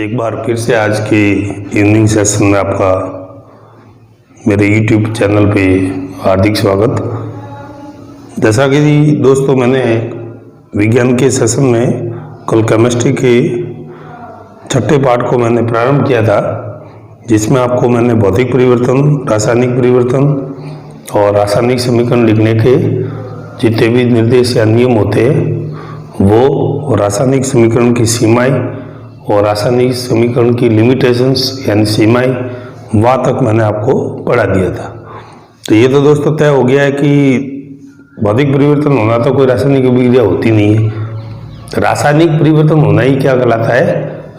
एक बार फिर से आज के इवनिंग सेशन में आपका मेरे YouTube चैनल पे हार्दिक स्वागत। जैसा कि दोस्तों मैंने विज्ञान के सेशन में कल केमिस्ट्री के छठे पाठ को मैंने प्रारंभ किया था, जिसमें आपको मैंने भौतिक परिवर्तन, रासायनिक परिवर्तन और रासायनिक समीकरण लिखने के जितने भी निर्देश या नियम होते हैं वो रासायनिक समीकरण की सीमाएं और रासायनिक समीकरण की लिमिटेशंस यानी सीमाएं वहाँ तक मैंने आपको पढ़ा दिया था। तो ये तो दोस्तों तय हो गया है कि भौतिक परिवर्तन होना तो कोई रासायनिक अभिक्रिया होती नहीं है। रासायनिक परिवर्तन होना ही क्या कहलाता है?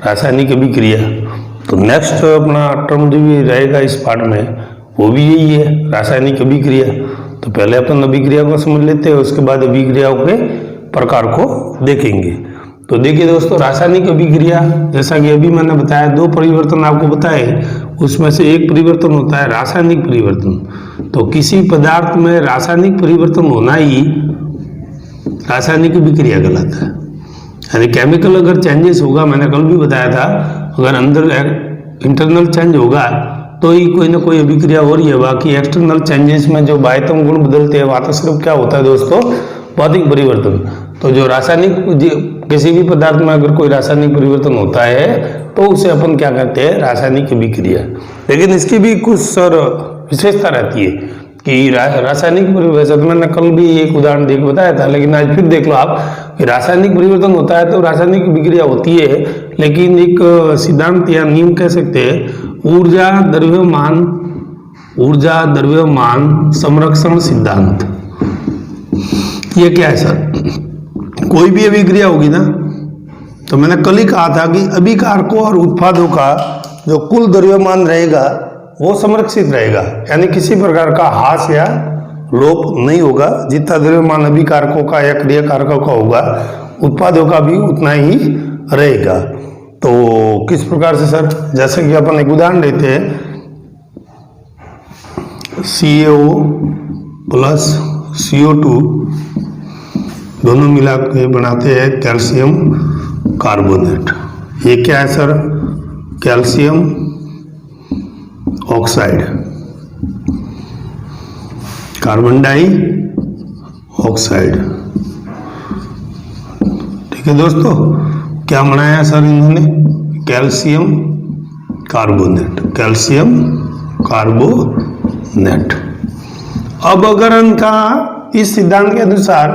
रासायनिक अभिक्रिया। तो नेक्स्ट अपना टर्म जो भी रहेगा इस पाठ में वो भी यही है, रासायनिक अभिक्रिया। तो पहले अपन अभिक्रिया को समझ लेते हैं, उसके बाद अभिक्रियाओं के प्रकार को देखेंगे। तो देखिए दोस्तों, रासायनिक अभिक्रिया जैसा कि अभी मैंने बताया, दो परिवर्तन आपको बताए, उसमें से एक परिवर्तन होता है रासायनिक परिवर्तन। तो किसी पदार्थ में रासायनिक परिवर्तन होना ही रासायनिक अभिक्रिया कहलाता है। यानी केमिकल अगर चेंजेस होगा, मैंने कल भी बताया था, अगर अंदर इंटरनल चेंज होगा तो ही कोई ना कोई अभिक्रिया हो रही है। बाकी एक्सटर्नल चेंजेस में जो बाह्यतम गुण बदलते हैं वहाँ तो सिर्फ क्या होता है दोस्तों? भौतिक परिवर्तन। तो जो रासायनिक किसी भी पदार्थ में अगर कोई रासायनिक परिवर्तन होता है तो उसे अपन क्या कहते हैं? रासायनिक अभिक्रिया। लेकिन इसकी भी कुछ विशेषता रहती है कि रासायनिक परिवर्तन, मैंने कल भी एक उदाहरण देकर बताया था, लेकिन आज फिर देख लो आप कि रासायनिक परिवर्तन होता है तो रासायनिक अभिक्रिया होती है, लेकिन एक सिद्धांत या नियम कह सकते हैं, ऊर्जा द्रव्यमान संरक्षण सिद्धांत। ये क्या है सर? कोई भी अभिक्रिया होगी ना, तो मैंने कल ही कहा था कि अभिकारकों और उत्पादों का जो कुल द्रव्यमान रहेगा वो संरक्षित रहेगा, यानी किसी प्रकार का ह्रास या लोप नहीं होगा। जितना द्रव्यमान अभिकारकों का या क्रियाकारकों का होगा, उत्पादों का भी उतना ही रहेगा। तो किस प्रकार से सर? जैसे कि अपन एक उदाहरण लेते हैं, CaO प्लस CO2 दोनों मिला के बनाते हैं कैल्शियम कार्बोनेट। ये क्या है sir? Calcium oxide, carbon dioxide. ठीक है दोस्तों, क्या बनाया सर इन्होंने? Calcium carbonate, calcium carbonate. अब अगर इनका इस सिद्धांत के अनुसार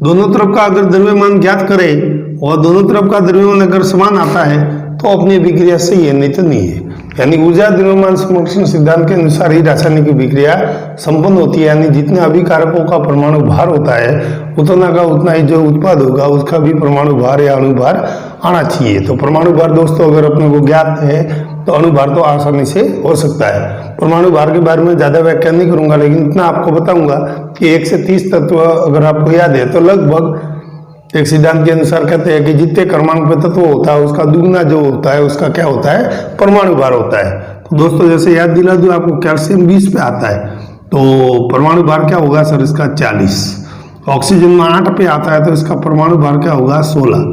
दोनों तरफ का अगर द्रव्यमान ज्ञात करें और दोनों तरफ का द्रव्यमान अगर समान आता है तो अपनी अभिक्रिया सही है, नहीं तो नहीं है। यानी ऊर्जा द्रव्यमान संरक्षण सिद्धांत के अनुसार ही रासायनिक अभिक्रिया संपन्न होती है। यानी जितने अभिकारकों का परमाणु भार होता है उतना का उतना ही जो उत्पाद होगा उसका भी परमाणु भार या अणुभार आना चाहिए। तो परमाणु भार दोस्तों अगर अपने को ज्ञात है तो अणुभार तो आसानी से हो सकता है। परमाणु भार के बारे में ज्यादा व्याख्या नहीं करूंगा, लेकिन इतना आपको बताऊंगा कि 1 से 30 तत्व अगर आपको याद है तो लगभग एक सिद्धांत के अनुसार कहते हैं कि जितने क्रमांक पे तत्व होता है उसका दुगना जो होता है उसका क्या होता है? परमाणु भार होता है। तो दोस्तों जैसे याद दिला दूं आपको, कैल्शियम 20 पे आता है तो परमाणु भार क्या होगा सर? इसका 40। ऑक्सीजन 8 पे आता है तो इसका परमाणु भार क्या होगा? 16।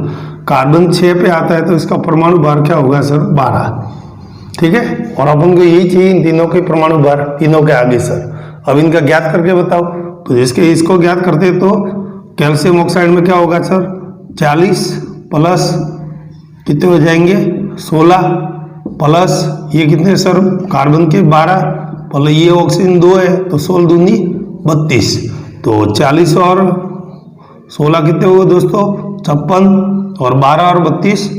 कार्बन 6 पे आता है तो इसका परमाणु भार क्या होगा सर? 12। ठीक है, और अपन को यही चाहिए इन तीनों के परमाणु भार, तीनों के आगे सर। अब इनका ज्ञात करके बताओ। तो जिसके इसको ज्ञात करते तो कैल्शियम ऑक्साइड में क्या होगा सर? 40 प्लस कितने हो जाएंगे? 16 प्लस ये कितने सर? कार्बन के 12 प्लस ये ऑक्सीजन 2 है तो 16 दूनी 32। तो 40 और 16 कितने हुए दोस्तों? 56, और 12 और 32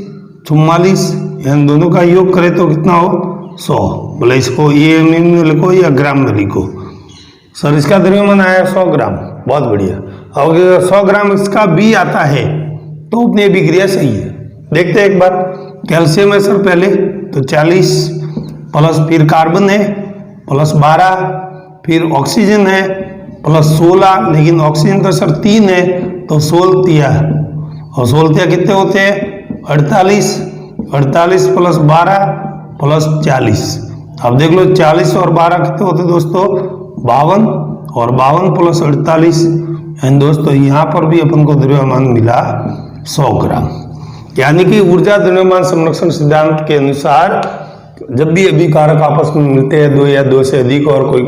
44। इन दोनों का योग करें तो कितना हो? 100। बोले इसको ये में लिखो या ग्राम में लिखो सर। इसका द्रव्यमान आया 100 ग्राम, बहुत बढ़िया। और अगर 100 ग्राम इसका भी आता है तो अपनी अभिक्रिया सही है। देखते हैं एक बार। कैल्शियम है सर पहले तो 40 प्लस फिर कार्बन है प्लस 12, फिर ऑक्सीजन है प्लस 16, लेकिन ऑक्सीजन तो सर 3 है तो 16 तिया, और 16 तिया कितने होते हैं? 48। 48 प्लस 12 प्लस 40। अब देख लो 40 और 12 कितने होते दोस्तों? 52, और 52 प्लस 48 एंड दोस्तों यहाँ पर भी अपन को द्रव्यमान मिला 100 ग्राम। यानी कि ऊर्जा द्रव्यमान संरक्षण सिद्धांत के अनुसार जब भी अभिकारक आपस में मिलते हैं, दो या दो से अधिक, और कोई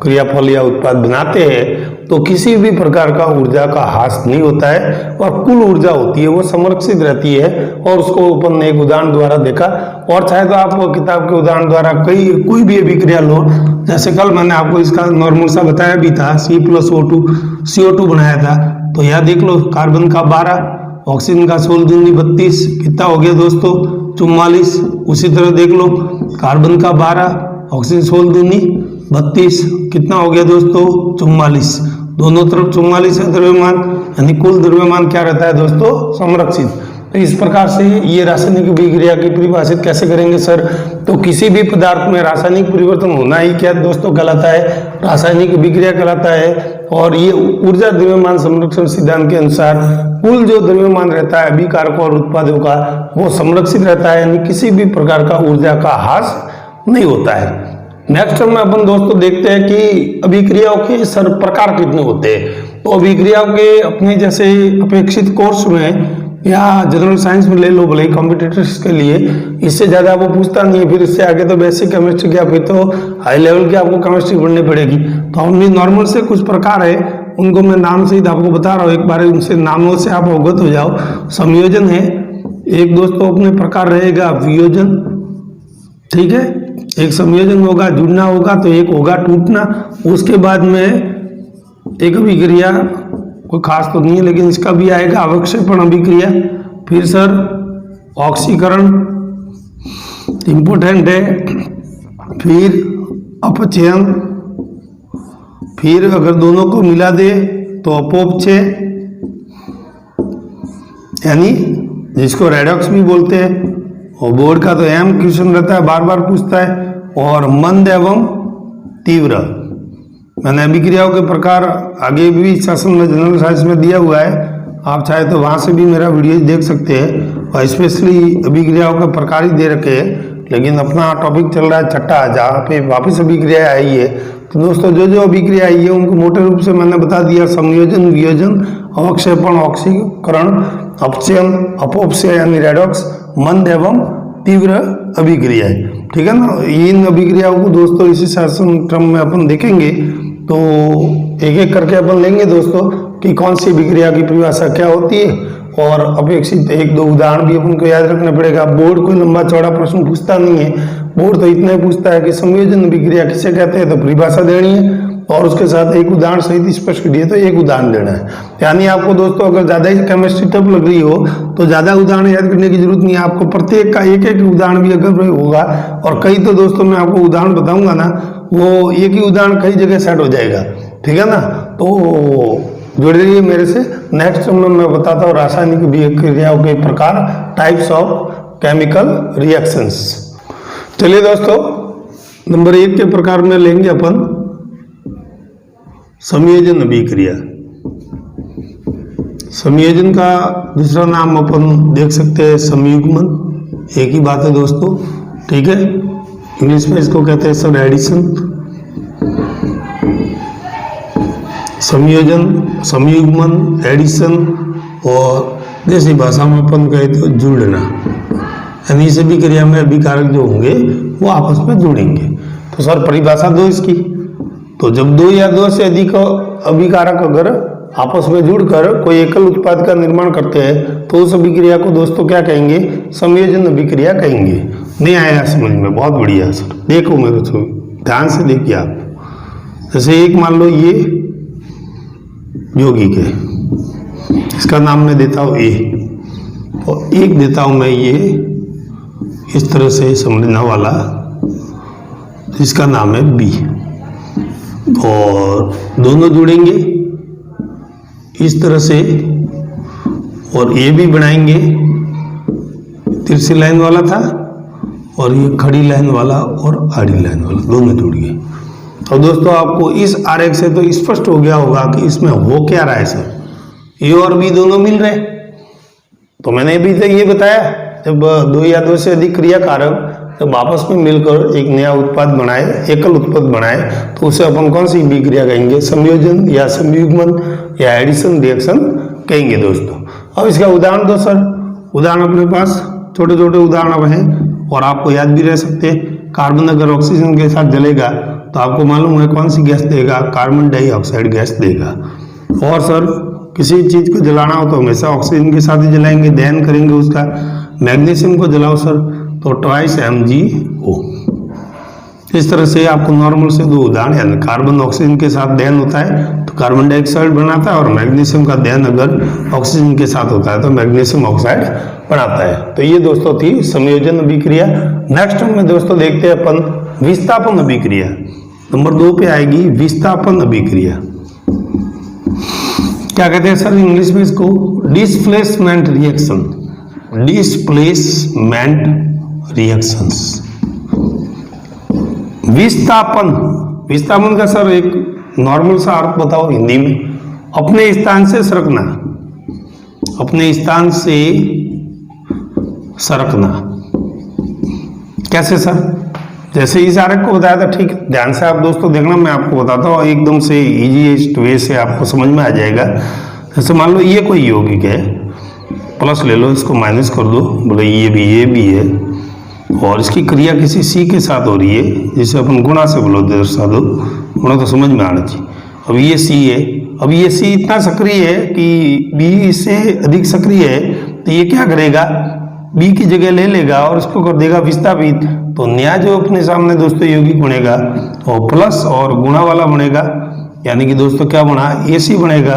क्रियाफल या उत्पाद बनाते हैं, तो किसी भी प्रकार का ऊर्जा का ह्रास नहीं होता है और कुल ऊर्जा होती है वो संरक्षित रहती है। और उसको अपन ने एक उदाहरण द्वारा देखा, और चाहे तो आप किताब के उदाहरण द्वारा कोई भी अभिक्रिया लो, जैसे कल मैंने आपको इसका नॉर्मल सा बताया भी था, C+O2 CO2 बनाया था, तो यह देख लो, कार्बन का 12, ऑक्सीजन का 16 दूनी 32, कितना हो गया दोस्तों 44। उसी तरह देख लो, कार्बन का 12, ऑक्सीजन 16 दूनी 32, कितना हो गया दोस्तों 44। दोनों तरफ 44 है द्रव्यमान, यानी कुल द्रव्यमान क्या रहता है दोस्तों संरक्षित। तो इस प्रकार से ये रासायनिक अभिक्रिया की परिभाषित कैसे करेंगे सर? तो किसी भी पदार्थ में रासायनिक परिवर्तन होना ही क्या दोस्तों कहलाता है? रासायनिक अभिक्रिया कहलाता है। और ये ऊर्जा द्रव्यमान संरक्षण सिद्धांत के अनुसार कुल जो द्रव्यमान रहता है अभिकारकों और उत्पादों का, वो संरक्षित रहता है, यानी किसी भी प्रकार का ऊर्जा का ह्रास नहीं होता है। नेक्स्ट में अपन दोस्तों देखते हैं कि अभिक्रियाओं के सर प्रकार कितने होते हैं। तो अभिक्रियाओं के अपने जैसे अपेक्षित कोर्स में या जनरल साइंस में ले लो भले कॉम्पिटिटर्स के लिए, इससे ज़्यादा वो पूछता नहीं है। फिर इससे आगे तो बेसिक केमिस्ट्री की, फिर तो हाई लेवल की आपको केमिस्ट्री पढ़नी पड़ेगी। तो हमने नॉर्मल से कुछ प्रकार है, उनको मैं नाम सहित आपको बता रहा हूँ, एक बार उनसे नामों से आप अवगत हो जाओ। संयोजन है एक दोस्तों, अपने प्रकार रहेगा वियोजन, ठीक है, एक संयोजन होगा, जुड़ना होगा, तो एक होगा टूटना। उसके बाद में एक अभिक्रिया कोई खास तो नहीं है, लेकिन इसका भी आएगा अवक्षेपण अभिक्रिया। फिर सर ऑक्सीकरण इंपॉर्टेंट है, फिर अपचयन, फिर अगर दोनों को मिला दे तो अपोपचय, यानी जिसको रेडॉक्स भी बोलते हैं। और बोर्ड का तो एम क्वेश्चन रहता है, बार बार पूछता है। और मंद एवं तीव्र, मैंने अभिक्रियाओं के प्रकार आगे भी सेशन में जनरल साइंस में दिया हुआ है, आप चाहे तो वहाँ से भी मेरा वीडियो देख सकते हैं। और स्पेशली अभिक्रियाओं के प्रकार ही दे रखे हैं, लेकिन अपना टॉपिक चल रहा है छठा, जहाँ पे वापस अभिक्रिया आई है। तो दोस्तों जो जो अभिक्रिया आई है उनको मोटे रूप से मैंने बता दिया, संयोजन, वियोजन, अवक्षेपण, ऑक्सीकरण, अपचयन, अपोपचय यानी रेडॉक्स, मंद एवं तीव्र अभिक्रिया है, ठीक है ना। इन अभिक्रियाओं को दोस्तों इसी शासन क्रम में अपन देखेंगे, तो एक एक करके अपन लेंगे दोस्तों कि कौन सी अभिक्रिया की परिभाषा क्या होती है, और अपेक्षित एक दो उदाहरण भी अपन को याद रखना पड़ेगा। बोर्ड कोई लंबा चौड़ा प्रश्न पूछता नहीं है, बोर्ड तो इतना ही पूछता है कि संयोजन अभिक्रिया किसे कहते हैं, तो परिभाषा देनी है और उसके साथ एक उदाहरण सहित स्पष्ट दिए तो एक उदाहरण देना है। यानी आपको दोस्तों अगर ज़्यादा ही केमिस्ट्री टफ लग रही हो तो ज़्यादा उदाहरण याद करने की जरूरत नहीं है, आपको प्रत्येक का एक एक उदाहरण भी अगर होगा, और कई तो दोस्तों मैं आपको उदाहरण बताऊंगा ना, वो एक ही उदाहरण कई जगह सेट हो जाएगा, ठीक है ना। तो जुड़ रहिए मेरे से। नेक्स्ट में मैं बताता हूँ रासायनिक अभिक्रियाओं के प्रकार, टाइप्स ऑफ केमिकल रिएक्शंस। चलिए दोस्तों, नंबर 1 के प्रकार में लेंगे अपन संयोजन अभिक्रिया। संयोजन का दूसरा नाम अपन देख सकते हैं संयुग्मन, एक ही बात है दोस्तों, ठीक है। इंग्लिश में इसको कहते हैं सर एडिशन। संयोजन, संयुग्मन, एडिशन, और देसी भाषा में अपन कहे तो जुड़ना, यानी इस अभिक्रिया में अभिकारक जो होंगे वो आपस में जुड़ेंगे। तो सर परिभाषा दो इसकी, तो जब दो या दो से अधिक अभिकारक अगर आपस में जुड़कर कोई एकल उत्पाद का निर्माण करते हैं तो उस अभिक्रिया को दोस्तों क्या कहेंगे? संयोजन अभिक्रिया कहेंगे। नहीं आया समझ में? बहुत बढ़िया सर, देखो मेरे को ध्यान से देखिए आप। जैसे एक मान लो ये यौगिक है, इसका नाम मैं देता हूँ ए, और एक देता हूँ मैं ये इस तरह से समझना वाला, इसका नाम है बी, और दोनों जुड़ेंगे इस तरह से, और ये भी बनाएंगे, तिरछी लाइन वाला था और ये खड़ी लाइन वाला और आड़ी लाइन वाला, दोनों जुड़ गए। और दोस्तों आपको इस आरेख से तो स्पष्ट हो गया होगा कि इसमें हो क्या रहा है सर, ए और बी दोनों मिल रहे। तो मैंने अभी तक ये बताया, जब दो या दो से अधिक क्रियाकारक जब आपस में मिलकर एक नया उत्पाद बनाए, एकल उत्पाद बनाए, तो उसे अपन कौन सी अभिक्रिया कहेंगे? संयोजन या संयुग्मन या एडिशन रिएक्शन कहेंगे दोस्तों। अब इसका उदाहरण दो सर। उदाहरण अपने पास छोटे छोटे उदाहरण अब हैं और आपको याद भी रह सकते हैं। कार्बन अगर ऑक्सीजन के साथ जलेगा तो आपको मालूम है कौन सी गैस देगा, कार्बन डाइऑक्साइड गैस देगा। और सर किसी चीज को जलाना हो तो हमेशा ऑक्सीजन के साथ ही जलाएंगे, दहन करेंगे उसका। मैग्नीशियम को जलाओ सर तो 2 MgO। इस तरह से आपको नॉर्मल से 2 उदाहरण, यानी कार्बन ऑक्सीजन के साथ दहन होता है तो कार्बन डाइऑक्साइड बनाता है, और मैग्नीशियम का दहन अगर ऑक्सीजन के साथ होता है तो मैग्नीशियम ऑक्साइड बनाता है। तो ये दोस्तों थी संयोजन अभिक्रिया। नेक्स्ट में दोस्तों देखते हैं अपन विस्थापन अभिक्रिया। नंबर 2 पे आएगी विस्थापन अभिक्रिया। क्या कहते हैं सर इंग्लिश में इसको? Displacement reaction, displacement reactions. विस्थापन, विस्थापन का सर एक नॉर्मल सा अर्थ बताओ हिंदी में। अपने स्थान से सरकना, अपने स्थान से सरकना। कैसे सर? जैसे इस आरेख को बताया था, ठीक ध्यान से आप दोस्तों देखना, मैं आपको बताता हूँ एकदम से इजीएस्ट वे से आपको समझ में आ जाएगा। जैसे मान लो ये कोई यौगिक है, प्लस ले लो, इसको माइनस कर दो, बोले ये भी है, और इसकी क्रिया किसी सी के साथ हो रही है, जिसे अपन गुणा से बोलो दर्शा दो, गुणा तो समझ में आना चाहिए। अब ये सी है, अब ये सी इतना सक्रिय है कि बी इससे अधिक सक्रिय है, तो ये क्या करेगा, बी की जगह ले लेगा और इसको कर देगा विस्थापित। तो नया जो अपने सामने दोस्तों यौगिक बनेगा वो प्लस और गुणा वाला बनेगा, यानी कि दोस्तों क्या बना, AC बनेगा,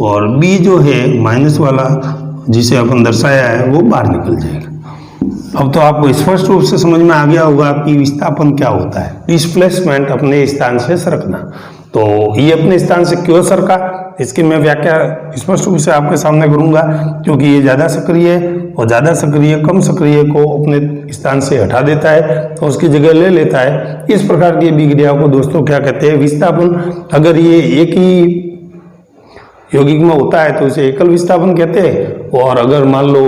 और बी जो है माइनस वाला जिसे अपन दर्शाया है वो बाहर निकल जाएगा। अब तो आपको स्पष्ट रूप से समझ में आ गया होगा कि विस्थापन क्या होता है। डिस्प्लेसमेंट, अपने स्थान से सरकना। तो ये अपने स्थान से क्यों सरका, इसकी मैं व्याख्या स्पष्ट रूप से आपके सामने करूंगा, क्योंकि ये ज्यादा सक्रिय है और ज्यादा सक्रिय कम सक्रिय को अपने स्थान से हटा देता है तो उसकी जगह ले लेता है। इस प्रकार की अभिक्रिया को दोस्तों क्या कहते हैं, विस्थापन। अगर ये एक ही यौगिक में होता है तो इसे एकल विस्थापन कहते हैं, और अगर मान लो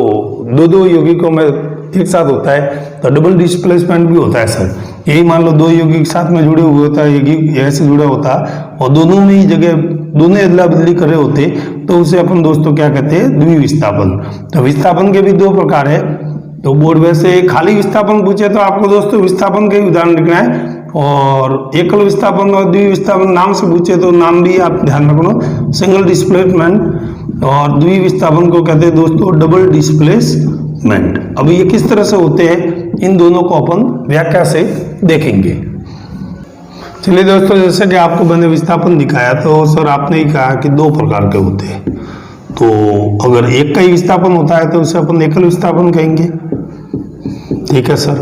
2 यौगिकों में एक साथ होता है तो डबल डिस्प्लेसमेंट भी होता है सर। यही मान लो 2 यौगिक साथ में जुड़े हुए होता है, यौगिक ऐसे जुड़ा होता और दोनों में ही जगह दोनों अदला बदली कर रहे होते तो उसे अपन दोस्तों क्या कहते हैं, द्विविस्थापन। तो विस्थापन के भी 2 प्रकार है। तो बोर्ड में से खाली विस्थापन पूछे तो आपको दोस्तों विस्थापन के उदाहरण लिखना है, और एकल विस्थापन और द्विविस्थापन नाम से पूछे तो नाम भी आप ध्यान रखना, सिंगल डिस्प्लेसमेंट, और द्विविस्थापन को कहते हैं दोस्तों डबल डिस्प्लेसमेंट। अब ये किस तरह से होते हैं, इन दोनों को अपन व्याख्या से देखेंगे। चलिए दोस्तों, जैसे कि आपको मैंने विस्थापन दिखाया तो सर आपने ही कहा कि 2 प्रकार के होते हैं। तो अगर एक का ही विस्थापन होता है तो उसे अपन एकल विस्थापन कहेंगे, ठीक है सर।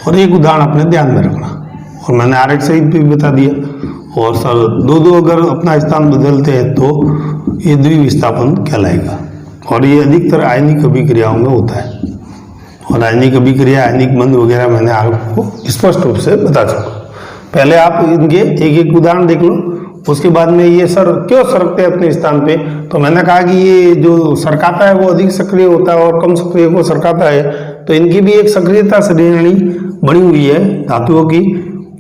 और एक उदाहरण अपने ध्यान में रखना, और मैंने आरेख सहित भी बता दिया। और सर 2 अगर अपना स्थान बदलते हैं तो ये द्विविस्थापन कहलाएगा, और ये अधिकतर आयनिक अभिक्रियाओं में होता है। और आयनिक अभिक्रिया, आयनिक बंध वगैरह मैंने आपको स्पष्ट रूप से बता चुका। पहले आप इनके एक उदाहरण देख लो, उसके बाद में ये सर क्यों सरकते हैं अपने स्थान पे। तो मैंने कहा कि ये जो सरकाता है वो अधिक सक्रिय होता है और कम सक्रिय को सरकाता है, तो इनकी भी एक सक्रियता श्रेणी बनी हुई है, धातुओं की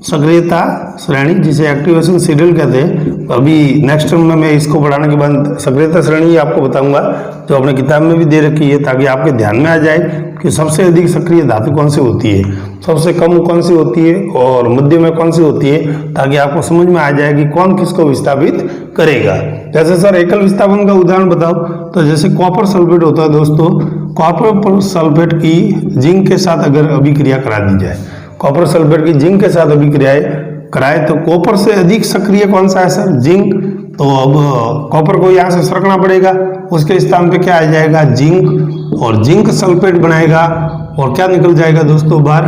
सक्रियता श्रेणी, जिसे एक्टिवेशन शेड्यूल कहते हैं। तो अभी नेक्स्ट टर्म में मैं इसको पढ़ाने के बाद सक्रियता श्रेणी आपको बताऊंगा, जो अपने किताब में भी दे रखी है, ताकि आपके ध्यान में आ जाए कि सबसे अधिक सक्रिय धातु कौन सी होती है, सबसे कम कौन सी होती है, और मध्य में कौन सी होती है, ताकि आपको समझ में आ जाए कि कौन किसको विस्थापित करेगा। जैसे सर एकल विस्थापन का उदाहरण बताओ, तो जैसे कॉपर सल्फेट होता है दोस्तों, कॉपर सल्फेट की जिंक के साथ अगर अभिक्रिया करा दी जाए, कॉपर सल्फेट की जिंक के साथ अभिक्रियाएं कराए तो कॉपर से अधिक सक्रिय कौन सा है सर, जिंक। तो अब कॉपर को यहाँ से सरकना पड़ेगा, उसके स्थान पे क्या आ जाएगा, जिंक, और जिंक सल्फेट बनाएगा, और क्या निकल जाएगा दोस्तों बाहर,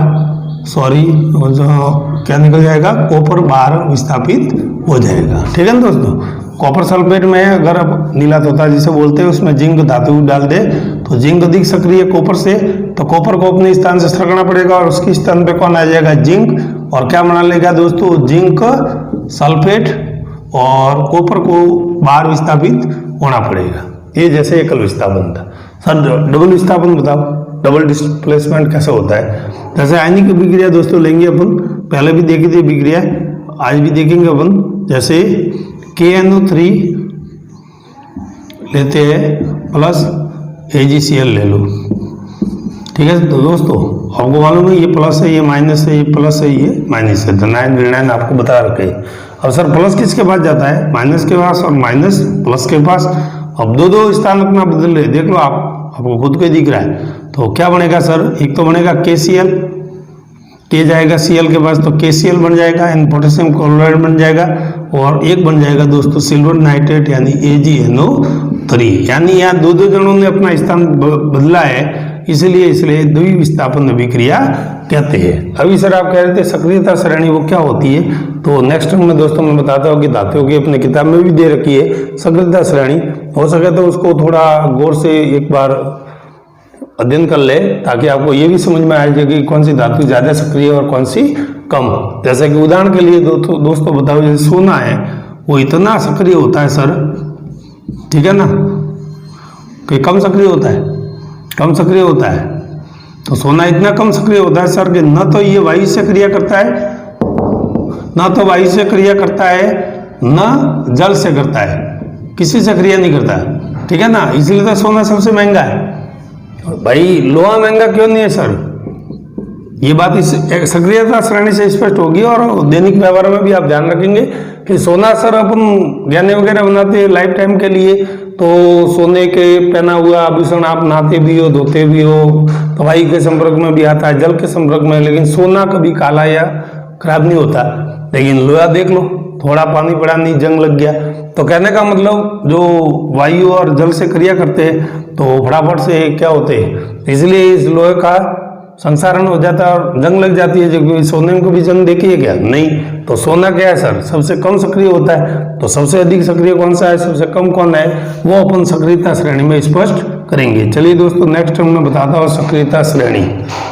क्या निकल जाएगा, कॉपर बाहर विस्थापित हो जाएगा। ठीक है ना दोस्तों। कॉपर सल्फेट में अगर अब नीला तोता जिसे बोलते हैं उसमें जिंक धातु डाल दे तो जिंक अधिक सक्रिय कॉपर से, तो कॉपर को अपने स्थान से सरकना पड़ेगा, और उसके स्थान पे कौन आ जाएगा, जिंक, और क्या बना लेगा दोस्तों, जिंक सल्फेट, और कॉपर को बाहर विस्थापित होना पड़ेगा। ये जैसे एकल विस्थापन था। सर डबल विस्थापन बताओ, डबल डिस्प्लेसमेंट कैसे होता है। जैसे आयनिक अभिक्रिया दोस्तों लेंगे अपन, पहले भी देखी थी अभिक्रिया, आज भी देखेंगे अपन। जैसे KNO3 लेते हैं प्लस AgCl ले लो। ठीक है तो दोस्तों, आपको मालूम है ये प्लस है, ये माइनस है, ये प्लस है, ये माइनस है, धनायन ऋणायन आपको बता रखे। अब सर प्लस किसके पास जाता है? माइनस के पास, और माइनस प्लस के पास। अब दो स्थान अपना बदल रहे, देख लो आपको खुद को ही दिख रहा है। तो क्या बनेगा सर? एक तो बनेगा KCl, के जाएगा Cl के पास तो KCl बन जाएगा, एंड पोटेशियम क्लोराइड बन जाएगा, और एक बन जाएगा दोस्तों सिल्वर नाइट्रेट यानी AgNO3। यानी यहाँ दो जनों ने अपना स्थान बदला है, इसलिए द्विविस्थापन अभिक्रिया कहते हैं। अभी सर आप कह रहे थे सक्रियता श्रेणी वो क्या होती है, तो नेक्स्ट टर्म में दोस्तों मैं बताता हूँ कि धातुओं की अपने किताब में भी दे रखी है सक्रियता श्रेणी। हो सके तो उसको थोड़ा गौर से एक बार अध्ययन कर ले, ताकि आपको ये भी समझ में आ जाए कि कौन सी धातु ज्यादा सक्रिय और कौन सी कम। जैसे कि उदाहरण के लिए दोस्तों बताओ, जैसे सोना है वो इतना सक्रिय होता है सर, ठीक है ना, कि कम सक्रिय होता है, कम सक्रिय होता है। तो सोना इतना कम सक्रिय होता है सर कि न तो ये वायु से क्रिया करता है, न तो वायु से क्रिया करता है, न जल से करता है, किसी से क्रिया नहीं करता है, ठीक है ना। इसीलिए तो सोना सबसे महंगा है। भाई लोहा महंगा क्यों नहीं है सर? ये बात इस सक्रियता श्रेणी से स्पष्ट होगी। और दैनिक व्यवहार में भी आप ध्यान रखेंगे कि सोना सर अपन गहने वगैरह बनाते हैं लाइफ टाइम के लिए, तो सोने के पहना हुआ आभूषण आप नहाते भी हो, धोते भी हो, तो वायु के संपर्क में भी आता है, जल के संपर्क में, लेकिन सोना कभी काला या खराब नहीं होता। लेकिन लोहा देख लो, थोड़ा पानी पड़ा नहीं जंग लग गया। तो कहने का मतलब जो वायु और जल से क्रिया करते हैं तो फटाफट से क्या होते हैं, इसलिए इस लोहे का संसारण हो जाता है और जंग लग जाती है। जो सोने में कभी जंग देखी है क्या? नहीं। तो सोना क्या है सर? सबसे कम सक्रिय होता है। तो सबसे अधिक सक्रिय कौन सा है, सबसे कम कौन है, वो अपन सक्रियता श्रेणी में स्पष्ट करेंगे। चलिए दोस्तों नेक्स्ट टर्म में बताता हूँ सक्रियता श्रेणी।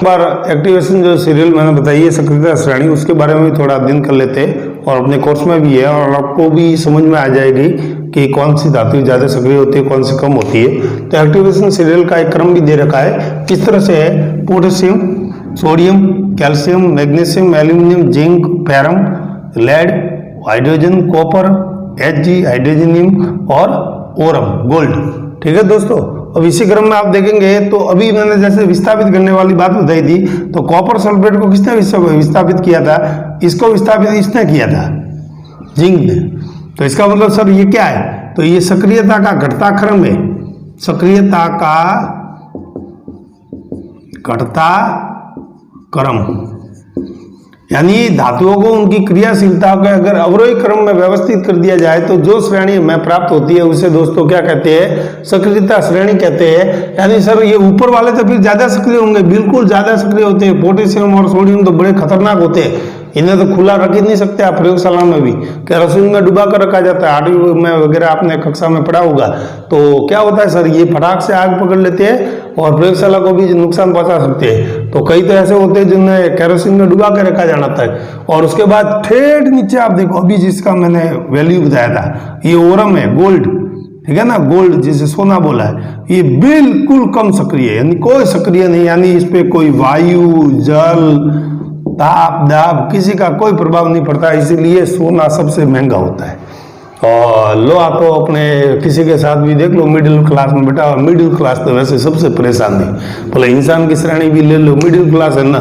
बार एक्टिवेशन जो सीरियल मैंने बताई है सक्रियता श्रेणी, उसके बारे में भी थोड़ा अध्ययन कर लेते हैं, और अपने कोर्स में भी है, और आपको भी समझ में आ जाएगी कि कौन सी धातु ज्यादा सक्रिय होती है, कौन सी कम होती है। तो एक्टिवेशन सीरियल का एक क्रम भी दे रखा है, किस तरह से है। Potassium, sodium, calcium, magnesium, aluminium, zinc, ferrum, lead, hydrogen, copper, Hg, हाइड्रोजनियम और ओरम, गोल्ड। ठीक है दोस्तों। अब इसी क्रम में आप देखेंगे तो अभी मैंने जैसे विस्थापित करने वाली बात बताई थी, तो कॉपर सल्फेट को किसने विस्थापित किया था? इसको विस्थापित इसने किया था, जिंक ने। तो इसका मतलब सर ये क्या है? तो ये सक्रियता का घटता क्रम है, सक्रियता का घटता क्रम, यानी धातुओं को उनकी क्रियाशीलता को अगर अवरोही क्रम में व्यवस्थित कर दिया जाए तो जो श्रेणी में प्राप्त होती है उसे दोस्तों क्या कहते हैं? सक्रियता श्रेणी कहते हैं। यानी सर ये ऊपर वाले तो फिर ज्यादा सक्रिय होंगे, बिल्कुल ज्यादा सक्रिय होते हैं। पोटेशियम और सोडियम तो बड़े खतरनाक होते हैं, इन्हें तो खुला रख ही नहीं सकते आप प्रयोगशाला में भी, केरोसिन में डुबा कर रखा जाता है। आठवीं में वगैरह आपने कक्षा में पढ़ा होगा। तो क्या होता है सर, ये फटाक से आग पकड़ लेते हैं और प्रयोगशाला को भी नुकसान पहुंचा सकते हैं। तो कई तो ऐसे होते हैं जिन्हें केरोसिन में डुबा कर रखा जाना था, और उसके बाद ठेठ नीचे आप देखो, अभी जिसका मैंने वैल्यू बताया था, ये ओरम है, गोल्ड, ठीक है ना, गोल्ड जिसे सोना बोला है, ये बिल्कुल कम सक्रिय है, यानी कोई सक्रिय नहीं, यानी इस पे कोई वायु, जल, ताप, दाब किसी का कोई प्रभाव नहीं पड़ता, इसीलिए सोना सबसे महंगा होता है। और लोहा तो अपने किसी के साथ भी देख लो, मिडिल क्लास में बैठा, और मिडिल क्लास तो वैसे सबसे परेशान है। भले इंसान की श्रेणी भी ले लो, मिडिल क्लास है ना,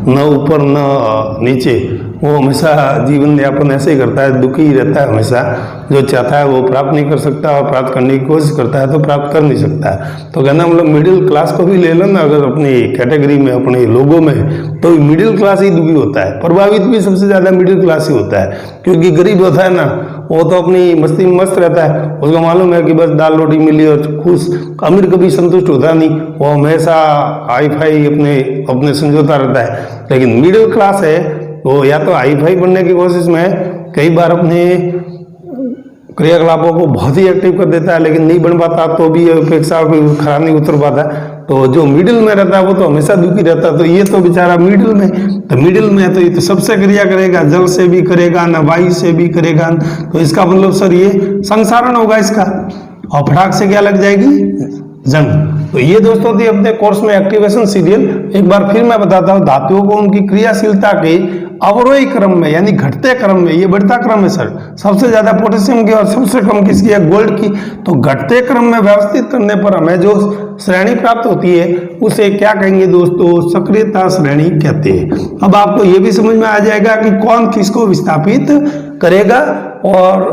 न ऊपर न नीचे, वो हमेशा जीवन यापन ऐसे ही करता है, दुखी ही रहता है हमेशा। जो चाहता है वो प्राप्त नहीं कर सकता, और प्राप्त करने की कोशिश करता है तो प्राप्त कर नहीं सकता। तो कहना मतलब मिडिल क्लास को भी ले लो ना अगर अपनी कैटेगरी में, अपने लोगों में, तो मिडिल क्लास ही दुखी होता है। प्रभावित भी सबसे ज्यादा मिडिल क्लास ही होता है, क्योंकि गरीब होता है ना, वो तो अपनी मस्ती में मस्त रहता है, उसको मालूम है कि बस दाल रोटी मिली और खुश। अमीर कभी संतुष्ट होता नहीं, वो हमेशा हाई फाई अपने समझौता रहता है। लेकिन मिडिल क्लास है वो या तो हाई फाई बनने की कोशिश में कई बार अपने क्रियाकलापों को बहुत ही एक्टिव कर देता है, लेकिन नहीं बन पाता तो भी अपेक्षा खरा नहीं उतर पाता। तो जो मिडिल में रहता है वो तो हमेशा दुखी रहता है। तो ये तो बेचारा मिडिल में, तो मिडिल में तो ये तो सबसे क्रिया करेगा, जल से भी करेगा ना, वायु से भी करेगा। तो इसका मतलब सर ये संसारण होगा इसका, और फटाक से क्या लग जाएगी? जंग। तो ये दोस्तों थी अपने कोर्स में एक्टिवेशन सीरियल। एक बार फिर मैं बताता हूँ, धातुओं को उनकी क्रियाशीलता के अवरोही क्रम में यानी घटते क्रम में, ये बढ़ता क्रम है सर, सबसे ज्यादा पोटेशियम की और सबसे कम किसकी है, गोल्ड की। तो घटते क्रम में व्यवस्थित करने पर हमें जो श्रेणी प्राप्त होती है उसे क्या कहेंगे दोस्तों, सक्रियता श्रेणी कहते हैं। अब आपको ये भी समझ में आ जाएगा कि कौन किसको विस्थापित करेगा और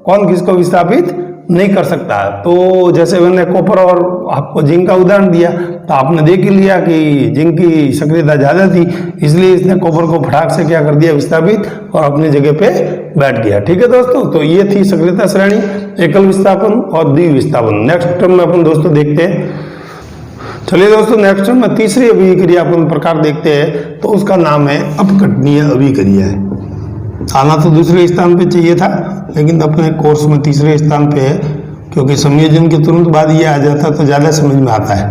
कौन किसको विस्थापित नहीं कर सकता। तो जैसे मैंने कॉपर और आपको जिंक का उदाहरण दिया, तो आपने देख ही लिया कि जिंक की सक्रियता ज्यादा थी, इसलिए इसने कॉपर को फटाक से क्या कर दिया, विस्थापित, और अपनी जगह पे बैठ गया। ठीक है दोस्तों, तो ये थी सक्रियता श्रेणी, एकल विस्थापन और द्विविस्थापन। नेक्स्ट टर्म में अपन दोस्तों देखते हैं। चलिए दोस्तों, नेक्स्ट टर्म में तीसरी अभिक्रिया अपन प्रकार देखते हैं, तो उसका नाम है अपघटनीय अभिक्रिया है। आना तो दूसरे स्थान पे चाहिए था, लेकिन अपने कोर्स में तीसरे स्थान पे है, क्योंकि संयोजन के तुरंत बाद ये आ जाता तो ज़्यादा समझ में आता है,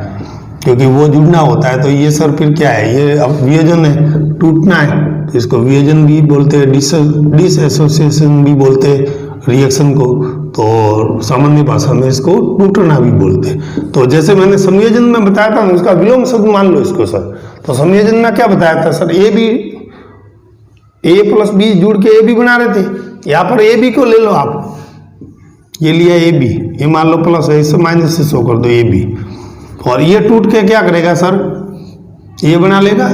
क्योंकि वो जुड़ना होता है। तो ये सर फिर क्या है, ये अब वियोजन है, टूटना है, तो इसको वियोजन भी बोलते हैं, डिसएसोसिएशन भी बोलते हैं रिएक्शन को, तो सामान्य भाषा में इसको टूटना भी बोलते हैं। तो जैसे मैंने संयोजन में बताया था, उसका विलोम शब्द मान लो इसको सर। तो संयोजन में क्या बताया था सर, ए प्लस बी जुड़ के ए बी बना रहे थे। यहाँ पर ए बी को ले लो आप, ये लिया ए बी, ये मान लो प्लस है, इससे माइनस से शो कर दो ए बी, और ये टूट के क्या करेगा सर, ये बना लेगा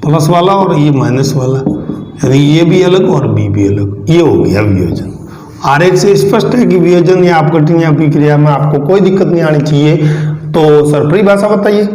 प्लस वाला और ये माइनस वाला, यानी ये भी अलग और बी भी अलग। ये हो गया वियोजन। आरेख से स्पष्ट है कि वियोजन या अपघटनीय अभिक्रिया में आपको कोई दिक्कत नहीं आनी चाहिए। तो सर परिभाषा बताइए।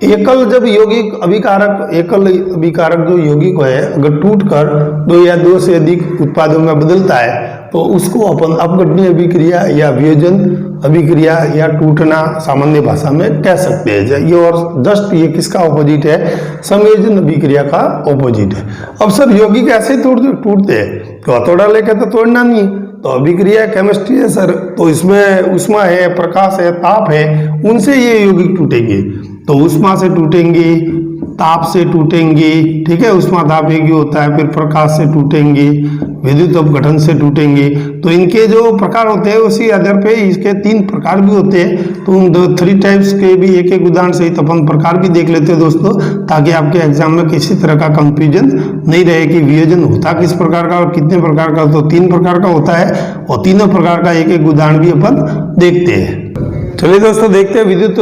एकल जब यौगिक अभिकारक, एकल अभिकारक जो यौगिक है, अगर टूटकर दो या दो से अधिक उत्पादों में बदलता है, तो उसको अपन अपघटनीय अभिक्रिया या वियोजन अभिक्रिया या टूटना सामान्य भाषा में कह सकते हैं। ये और जस्ट ये किसका ऑपोजिट है, संयोजन अभिक्रिया का ऑपोजिट है। अब सर यौगिक ऐसे टूटते हैं, तो हथौड़ा लेके तो तोड़ना नहीं, तो अभिक्रिया केमिस्ट्री है सर, तो इसमें ऊष्मा है, प्रकाश है, ताप है, उनसे ये यौगिक टूटेंगे। तो ऊष्मा से टूटेंगे, ताप से टूटेंगे, ठीक है, ऊष्मा ताप एक ही होता है, फिर प्रकाश से टूटेंगे, विद्युत अपघटन से टूटेंगे। तो इनके जो प्रकार होते हैं उसी आधार पे इसके 3 प्रकार भी होते हैं। तो उन 3 टाइप्स के भी एक एक उदाहरण सहित अपन प्रकार भी देख लेते हैं दोस्तों, ताकि आपके एग्जाम में किसी तरह का कंफ्यूजन नहीं रहे कि वियोजन होता किस प्रकार का और कितने प्रकार का। तो 3 प्रकार का होता है, और तीनों प्रकार का एक एक उदाहरण भी अपन देखते हैं। चलिए दोस्तों देखते हैं विद्युत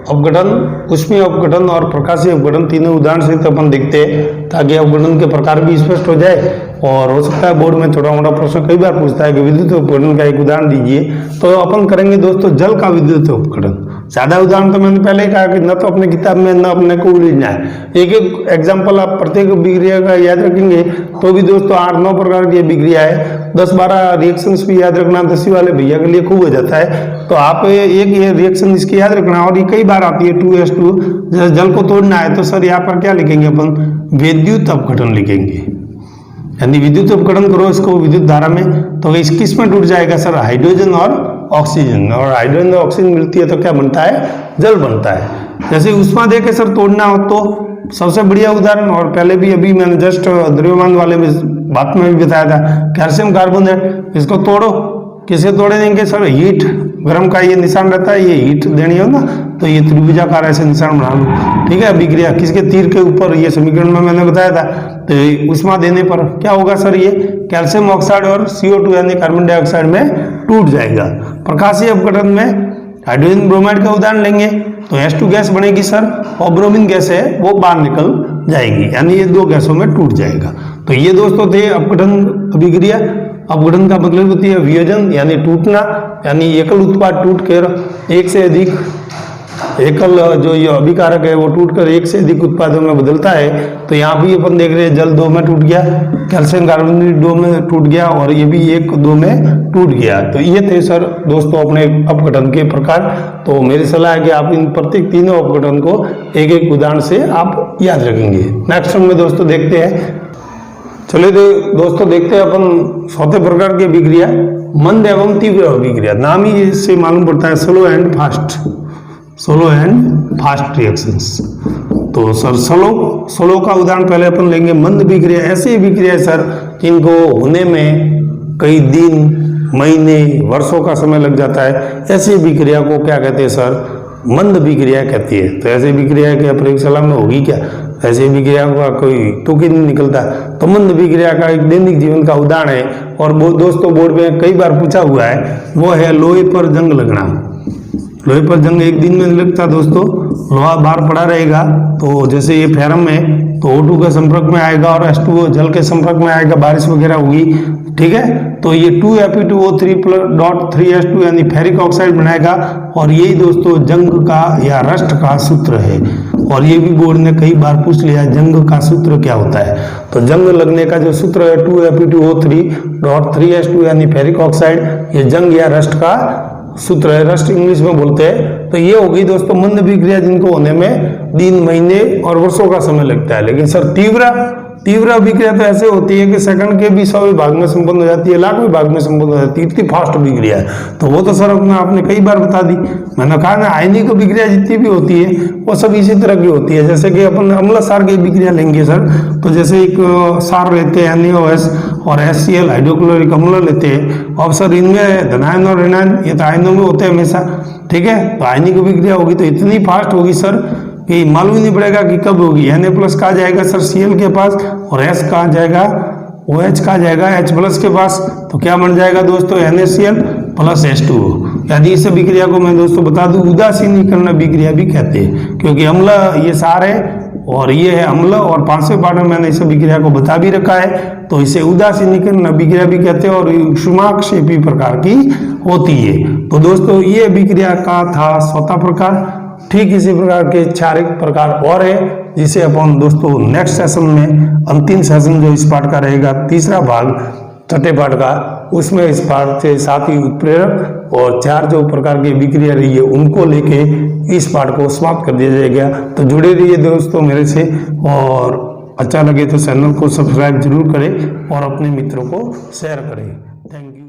अपघटन, ऊष्मीय अपघटन और प्रकाशीय अपघटन, तीनों उदाहरण सहित अपन देखते हैं, ताकि अपघटन के प्रकार भी स्पष्ट हो जाए। और हो सकता है बोर्ड में छोटा मोटा प्रश्न कई बार पूछता है कि विद्युत अपघटन का एक उदाहरण दीजिए। तो अपन करेंगे दोस्तों जल का विद्युत अपघटन। ज्यादा उदाहरण तो मैंने पहले ही कहा कि न तो अपने किताब में न अपने को उलझना है, एक एक एग्जाम्पल आप प्रत्येक अभिक्रिया का याद रखेंगे तो भी दोस्तों 8-9 प्रकार की अभिक्रिया है, 10-12 रिएक्शंस भी याद रखना 10वीं वाले भैया के लिए खूब हो जाता है। तो आप एक ये रिएक्शन इसकी याद रखना, और ये कई बार आती है 2s2, जैसे जल को तोड़ना है तो सर यहाँ पर क्या लिखेंगे अपन, विद्युत अपघटन लिखेंगे, यानी विद्युत अपघटन करो इसको विद्युत धारा में, तो इस किस में टूट जाएगा सर, हाइड्रोजन और ऑक्सीजन, और हाइड्रोजन और ऑक्सीजन मिलती है तो क्या बनता है, जल बनता है। जैसे ऊष्मा दे के सर तोड़ना हो तो सबसे बढ़िया उदाहरण, और पहले भी अभी मैंने जस्ट द्रव्यमान वाले में बात में भी बताया था, कैल्शियम कार्बोनेट, इसको तोड़ो, किसे तोड़े देंगे सर, हीट, गर्म का ये निशान रहता है, ये हीट देनी हो ना, तो ये त्रिभुजाकार ऐसे निशान बना लो, ठीक है। अभिक्रिया किसके, तीर के ऊपर, ये समीकरण में मैंने बताया था। तो ऊष्मा देने पर क्या होगा सर, ये कैल्शियम ऑक्साइड और CO2 यानी कार्बन डाइऑक्साइड में टूट जाएगा। प्रकाशीय अपघटन में हाइड्रोजन ब्रोमाइड का उदाहरण लेंगे तो H2 गैस बनेगी सर, और ब्रोमीन गैस है वो बाहर निकल जाएगी, यानी ये 2 गैसों में टूट जाएगा। तो ये दोस्तों थे अपघटन अभिक्रिया। अपघटन का मतलब होती है वियोजन यानी टूटना, यानी एकल उत्पाद टूट कर एक से अधिक, एकल जो ये अभिकारक है वो टूटकर एक से अधिक उत्पादों में बदलता है। तो यहाँ भी अपन देख रहे हैं जल 2 में टूट गया, कैल्शियम कार्बोनेट 2 में टूट गया, और ये भी 1-2 में टूट गया। तो ये थे सर दोस्तों अपने अपघटन के प्रकार। तो मेरी सलाह है कि आप इन प्रत्येक तीनों अपघटन को एक एक उदाहरण से आप याद रखेंगे। नेक्स्ट में दोस्तों देखते हैं, चलिए दोस्तों देखते हैं अपन चौथे प्रकार की अभिक्रिया, मंद एवं तीव्र अभिक्रिया। नाम ही इससे मालूम पड़ता है slow and fast, slow and fast reactions. तो सर स्लो का उदाहरण पहले अपन लेंगे। मंद अभिक्रिया ऐसी अभिक्रिया है सर जिनको होने में कई दिन, महीने, वर्षों का समय लग जाता है, ऐसी अभिक्रिया को क्या कहते हैं सर, मंद अभिक्रिया कहती है। तो ऐसी अभिक्रिया क्या प्रयोगशाला में होगी क्या, ऐसे विक्रिया का कोई तुक ही नहीं निकलता। तो मंद विक्रिया का एक दैनिक जीवन का उदाहरण है और वो दोस्तों बोर्ड में कई बार पूछा हुआ है, वो है लोहे पर जंग लगना। लोहे पर जंग एक दिन में नहीं लगता दोस्तों, लोहा बाहर पड़ा रहेगा तो जैसे ये फेरम है तो O2 के संपर्क में आएगा और H2O जल के संपर्क में आएगा, बारिश वगैरह होगी, ठीक है। तो ये 2Fe2O3.3H2 यानी फेरिक ऑक्साइड बनाएगा और यही दोस्तों जंग का या रस्ट का सूत्र है। और ये भी बोर्ड ने कई बार पूछ लिया जंग का सूत्र क्या होता है। तो जंग लगने का जो सूत्र है 2Fe2O3.3H2 यानी फेरिक ऑक्साइड, ये जंग या रस्ट का सूत्र है, रस्ट इंग्लिश में बोलते हैं। तो ये होगी दोस्तों मंद विक्रिया जिनको होने में दिन, महीने और वर्षों का समय लगता है। लेकिन सर तीव्र विक्रिया तो ऐसे होती है कि सेकंड के भी 100 भाग में संपन्न हो जाती है, लाखों भाग में संपन्न हो जाती है, इतनी फास्ट विक्रिया है। तो वो तो सर आपने कई बार बता दी। मैंने कहा ना आयनिक विक्रिया जितनी भी होती है वो सब इसी तरह की होती है। जैसे कि अपन अम्ल सार की विक्रिया लेंगे सर, तो जैसे एक सार लेते हैं NaOH और HCl हाइड्रोक्लोरिक अम्ल लेते हैं। अब सर इनमें धनायन और ऋणायन ये तो आयनों में होते हैं हमेशा, ठीक है। तो आयनिक विक्रिया होगी तो इतनी फास्ट होगी सर कि मालूम ही नहीं पड़ेगा कि कब होगी। Na+ कहा जाएगा सर Cl के पास और S कहा जाएगा, OH कहा जाएगा H+ के पास। तो क्या बन जाएगा दोस्तों NaCl + H2O। यदि इस विक्रिया को मैं दोस्तों बता दूं उदासीनीकरण विक्रिया भी कहते हैं, क्योंकि अम्ल ये सार है और ये है अम्ल, और 5वें पाठ में मैंने इस विक्रिया को बता भी रखा है। तो इसे उदासीनीकरण विक्रिया भी कहते हैं और ऊष्माक्षेपी प्रकार की होती है। तो दोस्तों ये विक्रिया का था 6वां प्रकार। ठीक इसी प्रकार के 4 प्रकार और है जिसे अपन दोस्तों नेक्स्ट सेशन में, अंतिम सेशन जो इस पाठ का रहेगा, तीसरा भाग 6ठे पाठ का, उसमें इस पाठ से 7 ही उत्प्रेरक और 4 जो प्रकार की विक्रिया रही है उनको लेके इस पाठ को समाप्त कर दिया जाएगा। तो जुड़े रहिए दोस्तों मेरे से, और अच्छा लगे तो चैनल को सब्सक्राइब जरूर करें और अपने मित्रों को शेयर करें। Thank you.